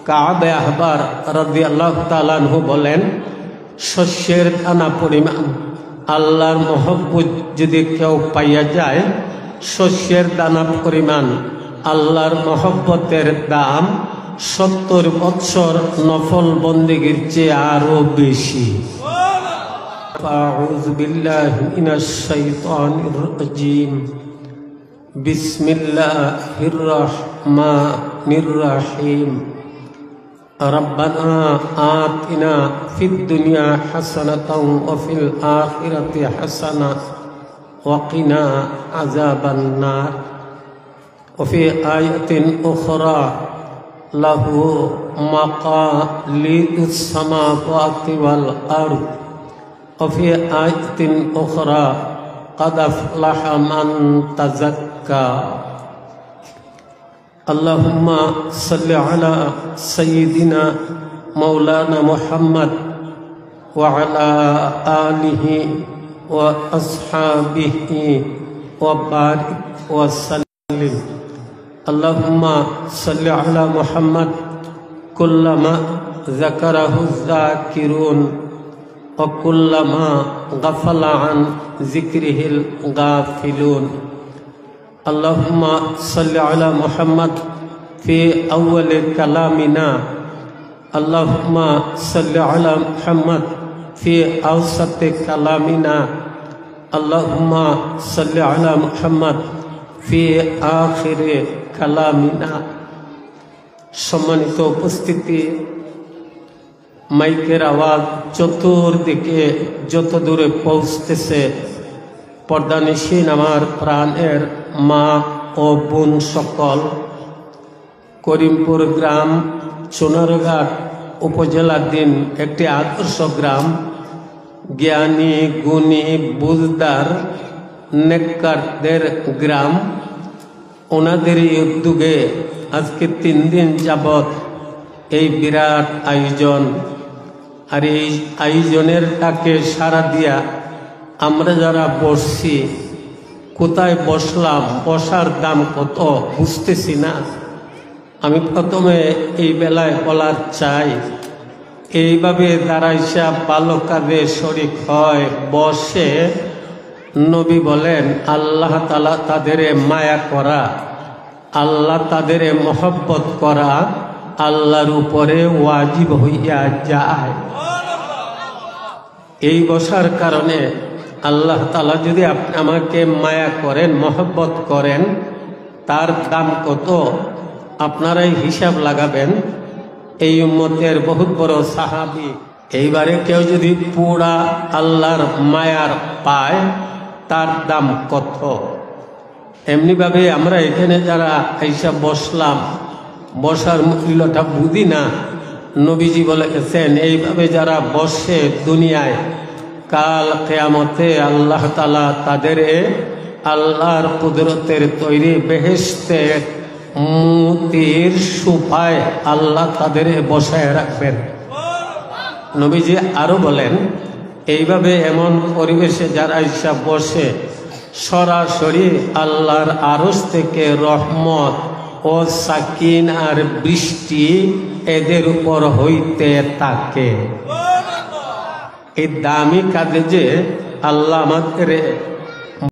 কাব আহবার রাদিয়াল্লাহু তাআলা আনহু বলেন, শস্যের দানা পরিমাণ আল্লাহর মহব্বত যদি কেউ পাইয়া যায়, শস্যের দানা পরিমাণ আল্লাহর মহব্বতের দাম 70 বৎসর নফল বন্দেগীর চেয়ে আরো বেশি। আউযু বিল্লাহি মিনাশ শাইতানির রাজিম। বিসমিল্লাহির রহমানির রহিম। রব্বানা আতিনা ফিদ দুনিয়া হাসানাতাও ওয়া ফিল আখিরাতি হাসানাহ ওয়া কিনা আযাবান নার। ওয়া ফি আয়াতিন উখরা লাহু মাকালিদুস সামাওয়াতি ওয়াল আরদ। ওয়া ফি আয়াতিন উখরা قد أفلح من تزكى. اللهم صل على سيدنا مولانا محمد وعلى آله وأصحابه وبارك وسلم. اللهم صل على محمد كلما ذكره الذاكرون وكلما غفل عن ذكره الغافلون. اللهم صل على محمد في أول كلامنا. اللهم صل على محمد في أوسط كلامنا. اللهم صل على محمد في آخر كلامنا. সম্মানিত উপস্থিতি, মাইকের আওয়াজ চতুর্দিকে যত দূরে পৌঁছতেছে, পর্দানিশীন আমার প্রাণের মা ও বোন সকল, করিমপুর গ্রাম সোনারঘাট উপজেলাধীন একটি আদর্শ গ্রাম, জ্ঞানী গুণী বুঝদার নেককারদের গ্রাম। ওনাদেরই উদ্যোগে আজকে 3 দিন যাবৎ এই বিরাট আয়োজন। আর এই আয়োজনের ডাকে সাড়া দিয়া আমরা যারা বসছি, কোথায় বসলাম, বসার দাম কত বুঝতেছি না। আমি প্রথমে এই বেলায় বলার চাই, এইভাবে দাঁড়াইসা ভালো কাজে শরীক হয়, বসে, নবী বলেন আল্লাহ তাআলা তাদের মায়া করা, আল্লাহ তাদের মহব্বত করা আল্লাহর উপরে ওয়াজিব হইয়া যায়। এই বসার কারণে আল্লাহ তাআলা যদি আপনি আমাকে মায়া করেন, মহব্বত করেন, তার দাম কত আপনারাই হিসাব লাগাবেন। এই উম্মতের বহুত বড় সাহাবী, এইবারে কেউ যদি পুরা আল্লাহর মায়ার পায়, তার দাম কত। এমনিভাবে আমরা এখানে যারা হিসাব বসলাম, বসার মূল্যটা বুঝি না। নবীজি বলেছেন এইভাবে যারা বসে দুনিয়ায়, কাল কিয়ামতে আল্লাহ তাআলা তাদের আল্লাহর কুদরতের তৈরি বেহেশতে মুতির সোফায় আল্লাহ তাদের বসায় রাখবেন। নবীজি আরো বলেন, এইভাবে এমন পরিবেশে যারা হিসাব বসে, সরাসরি আল্লাহর আরশ থেকে রহমত ও সাকিন আর বৃষ্টি এদের উপর হইতে থাকে। এই দামি কাজে যে আল্লাহ আমাদের